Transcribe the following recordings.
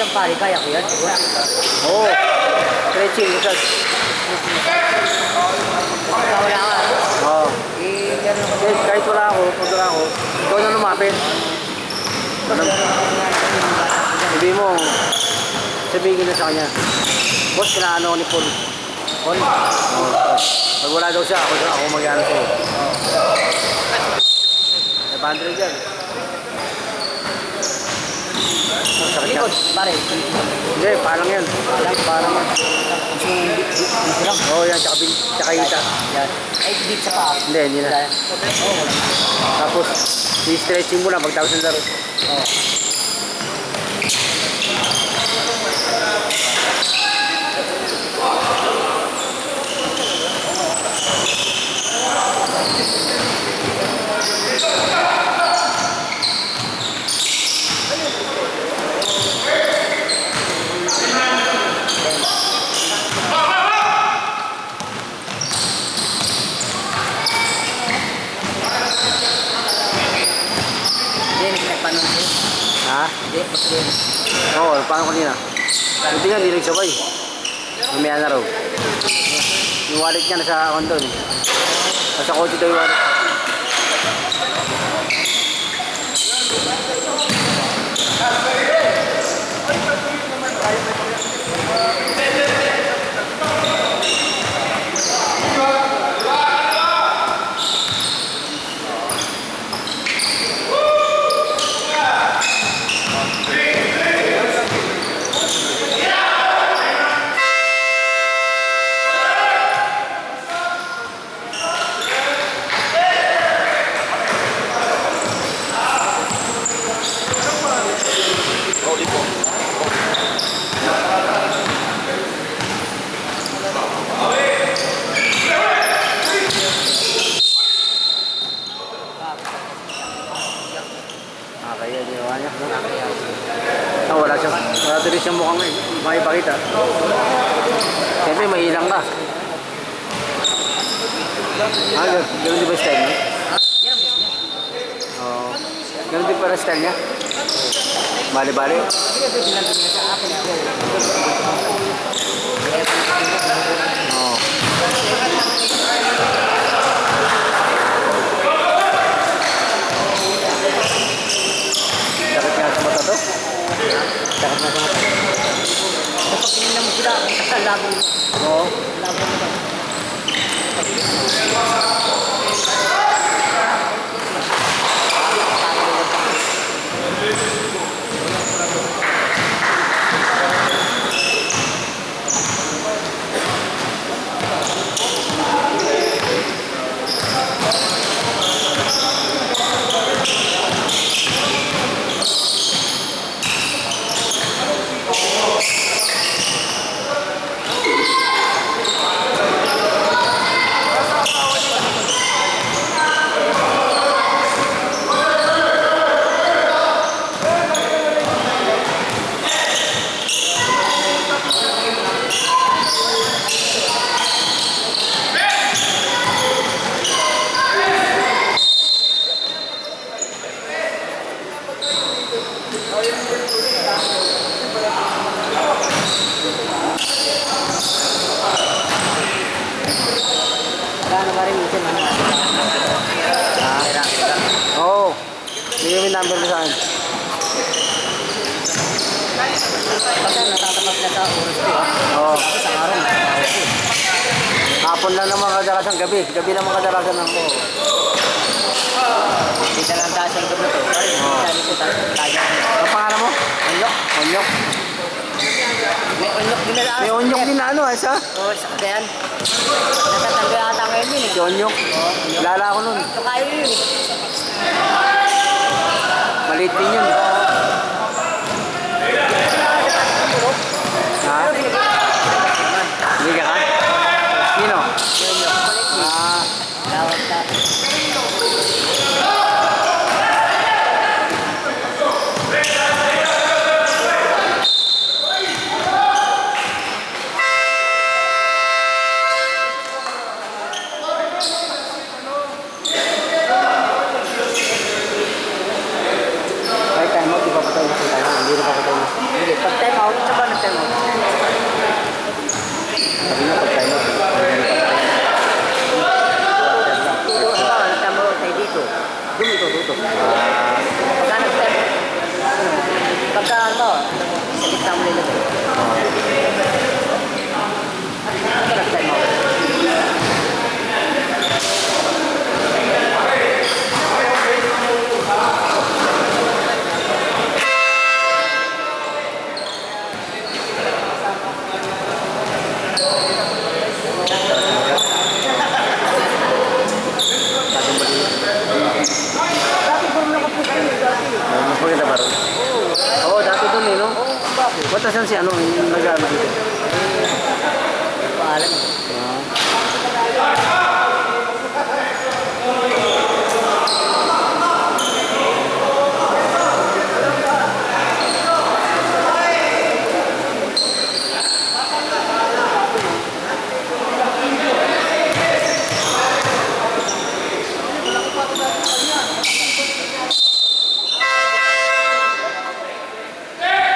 ng pari, kaya ko yan. Oo. Stretching, massage. Pagka wala ka, Oo. yan ang Kahit wala ako, pag wala ako, ikaw na lumapit. Sabi mo, sabihin ko na sa kanya, boss, kinaano ko ni Paul. Paul. Oo. Pag wala daw siya, ako mag-ano sa'yo. 500 yan. Sakit yan. Likod, pare. Hindi, parang yan. Parang yan. Dito lang. Oo, yan, tsaka hita. Yan. Ay, dito sa paa. Hindi na. Tapos, i-stretching mo lang pagtapos ng laro. Oo. Dennis, nagpanon ko. Ha? Hindi, mas Dennis. Oo, paano kanina? Hindi nga, hindi nagsabay. Mamaya na raw. Yung wallet niya nasa akon doon. Nasa kotse daw yung wallet. Kaya ginawa niya. No? Wala siya. Wala tuloy siyang mukhang makipakita. Siyempre, mahilang ka. Ganun di ba style niya? Oo. Ganun di para style niya? Bali-bali? Oo. Sakit nga sa mata to? Sakit nga sa mata. Kapag tinignan mo sila, ang labo mo. Oo. Labo mo daw. Wala na ba rin minsan ano? Oo. Bigyan mo yung number mo sa akin. Basta natatapat na sa oras ko. Oo. Sa araw, natatapat ko. Hapon lang naman kadalasan gabi. Gabi naman kadalasan ng ko. Dito lang tayo sa gabi to. Sabi ko tayo. Ang pangalan mo? Onyok. Onyok. May onyok din na May onyok din na ano, isa? Oo, sa kagayan. Natatangga ata ngayon yun eh. Si Onyok. Lala ko nun. Ito kayo yun eh. Maliit din yun. Ha? Hindi ka ka? Sino? Ah. Tawag ta. Kahit time mo, di pa patay na sa tayo. Hindi na pa patay na. Hindi, pag time out, sa ba nag-time out? Sabi niya pag tayo. Dito, ano, nag-time out tayo dito. Dito. Pagka nag-time out, pagka ano, sa gitna mo nilagay. Pagka nag-time out. Dati doon nakapusta yun, dati. Maganda ba ron? Oo, dati doon eh, no? Oo, bakit? Batasan si ano, yung nag-ano dito. Paalam.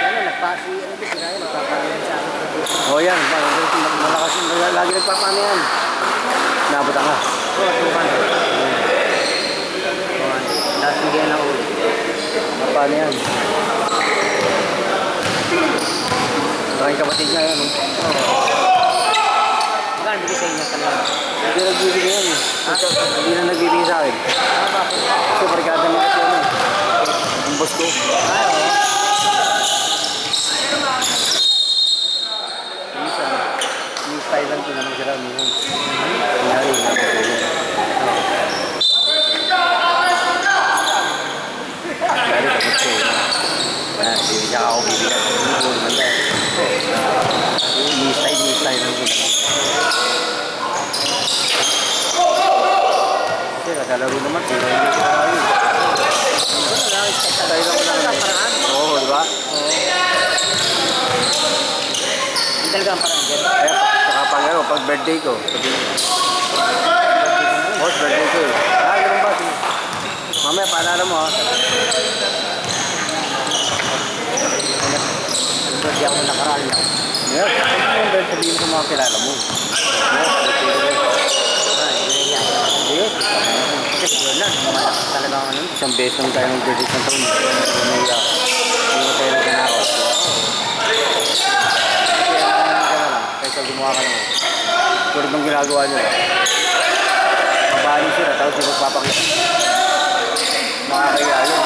Yan na, nagpasi, ano ba sila yun? Nagpapalan sa akin. Oo yan, malakas, lagi nagpapano yan. Nabutan ka. Oo, 200. Last bigyan na ulit. Paano yan? Maraming kapatid niya yan. Magkano bigay sa inyo kanina? Hindi nagbibigay yan eh. Hindi na nagbibigay sa akin. Bakit? Kasi barkada na kasi ano eh. Ang boss ko. Minsan, yung style lang tinanong sila minsan. Kunyari, nakapagulong. Kunyari, kapag ko. Hindi niya ako bibigyan. Hindi ko naman dahil. Yung style lang tinanong. Kasi kakalaro naman, sila yung kinakain. Style lang ko lang. Oo, di ba? Ang talagang parang dyan. Kaya saka pag ano, pag birthday ko, sabihin ko. Boss, birthday ko eh. Ganun ba? Sige. Mamaya, paalala mo ha. Hindi ako nakaraan lang. Yes, sabihin ko mga kilala mo. Yes, birthday ko. Ay, naiiyak ako. Sige. Kasi yun lang, malakas talagang ano. Isang beses lang tayo ng birthday ng taon. Umiiyak. Hindi mo tayo nagkanakaw. Kaysa gumawa ka naman. Tulad ng ginagawa nyo. Mabali sila, tapos hindi magpapakita. Makakaya yun.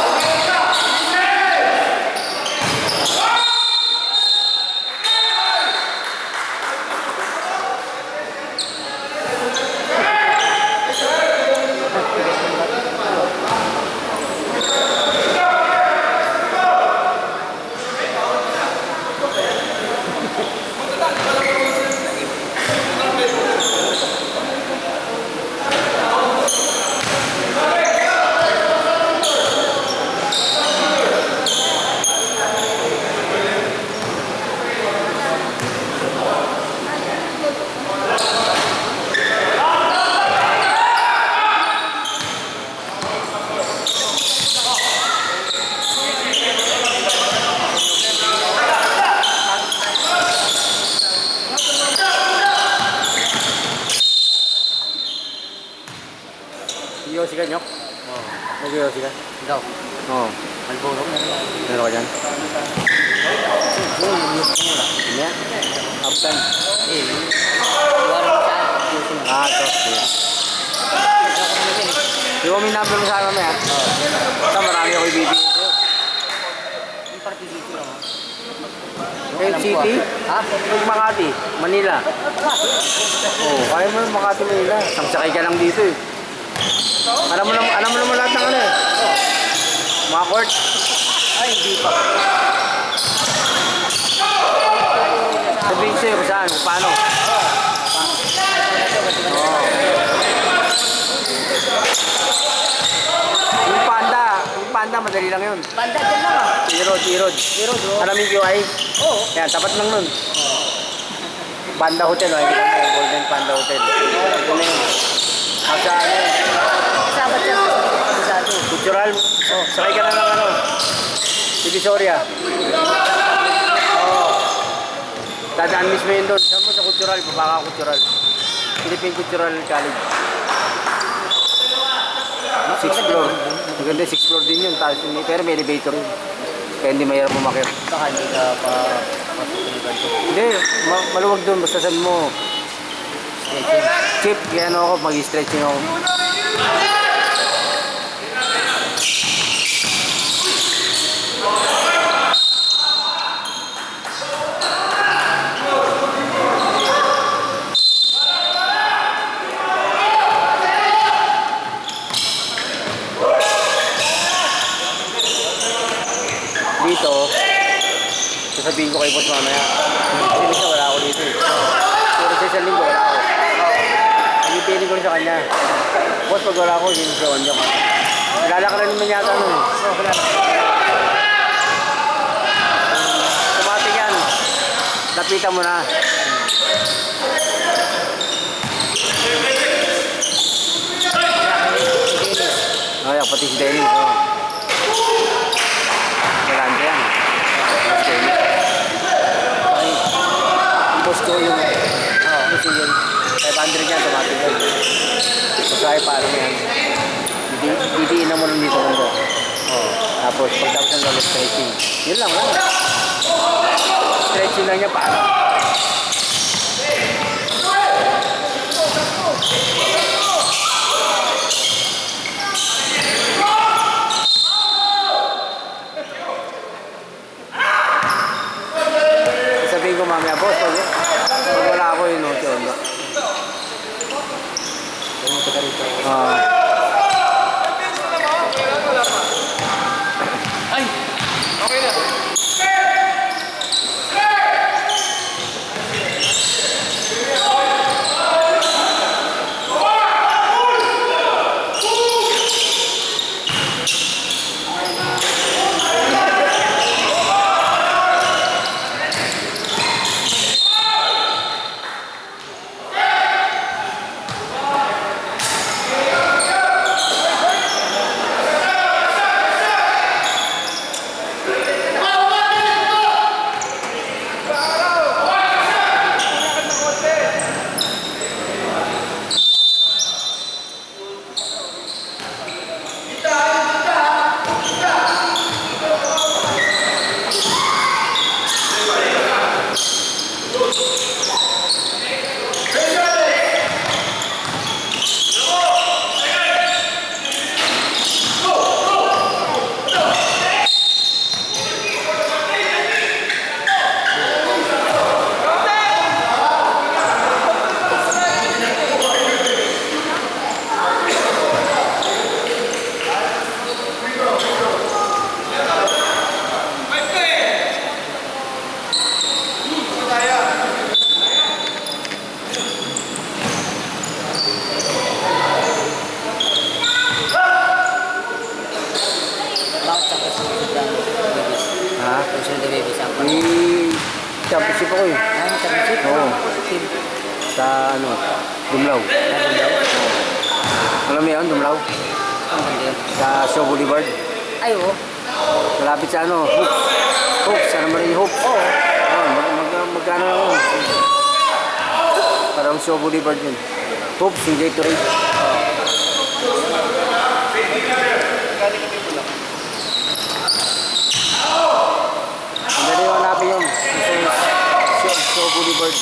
Yosi ka, Nyok? Oo. Nag-yosi ka? Ikaw, Oo. malburong na lang. Meron ka dyan? Oo, yung news ko muna. Ano yan? Half time. Eh, iwanan mo sa akin. Ayusin mo. Ah, ito. Sige. Wala ko naman yun eh. Di ba may number mo sa akin mamaya? Oo. Basta marami ako ibibigay sa'yo. Yung party dito lang. Quezon City? Ha? Yung Makati, Manila. Oo, kaya mo yung Makati, Manila. Sangsakay ka lang dito eh. Alam mo naman lahat ng ano eh. Mga court. Ay, hindi pa. Sabihin sa'yo kung saan, kung paano. Oo. Yung panda, madali lang yun. Banda dyan lang ah. Tirod. Pero do. Alam mo yung QI? Oo. Yan, tapat lang nun. Panda Hotel, oh. Kita mo, Golden Panda Hotel. Ito na yun. Asa ano yun? Sabat yan sa kabisado. Cultural. Oh, sakay ka na ng ano. Divisoria. Dadaan mismo yun doon. Saan mo sa Cultural, Babaka Cultural. Philippine Cultural College. 6th floor. Maganda, 6th floor din yun. Pero may elevator yun. Kaya hindi mahirap umakyat. Baka hindi ka pa pasok ng ganito. Hindi, maluwag doon. Basta sabi mo, Stretching. Chip, kaya ano ako, mag-stretching ako. Dito, sasabihin ko kay boss mamaya. Kasi minsan wala ako dito eh. Pero sa isang linggo wala ako. Pinipiling ko rin sa kanya. Boss, pag wala ako, yun sa kanya. Kilala ka rin naman yata nun eh. Tumating yan. Lapitan mo na. Ay, pati si Dennis. Oh. Malanda yan. Ay, boss ko yung kasi yun 500 yan, tumating yan. Masaya paano yan. Didiin na mo lang dito mundo. Oh. Tapos pagtapos ng lolo stretching. Yun lang lang. Stretching lang niya paano. Sabihin ko mamaya, boss, pag wala ako yun, no, tiyo. Ay! Okay na. Ha? Susunod na baby sample. May championship ako eh. Ay, championship? Oo. Team. Sa ano, Dumlaw. Alam mo yun, Dumlaw? Ang ganda yun. Sa Shaw Boulevard. Ay, oo. Malapit sa ano, Hoops. Hoops, ano mo rin yung Hoops? Oo. Magkano lang yun? Parang Shaw Boulevard yun. Hoops, yung Gatorade. Ang dali yung hanapin yun. Shaw Boulevard.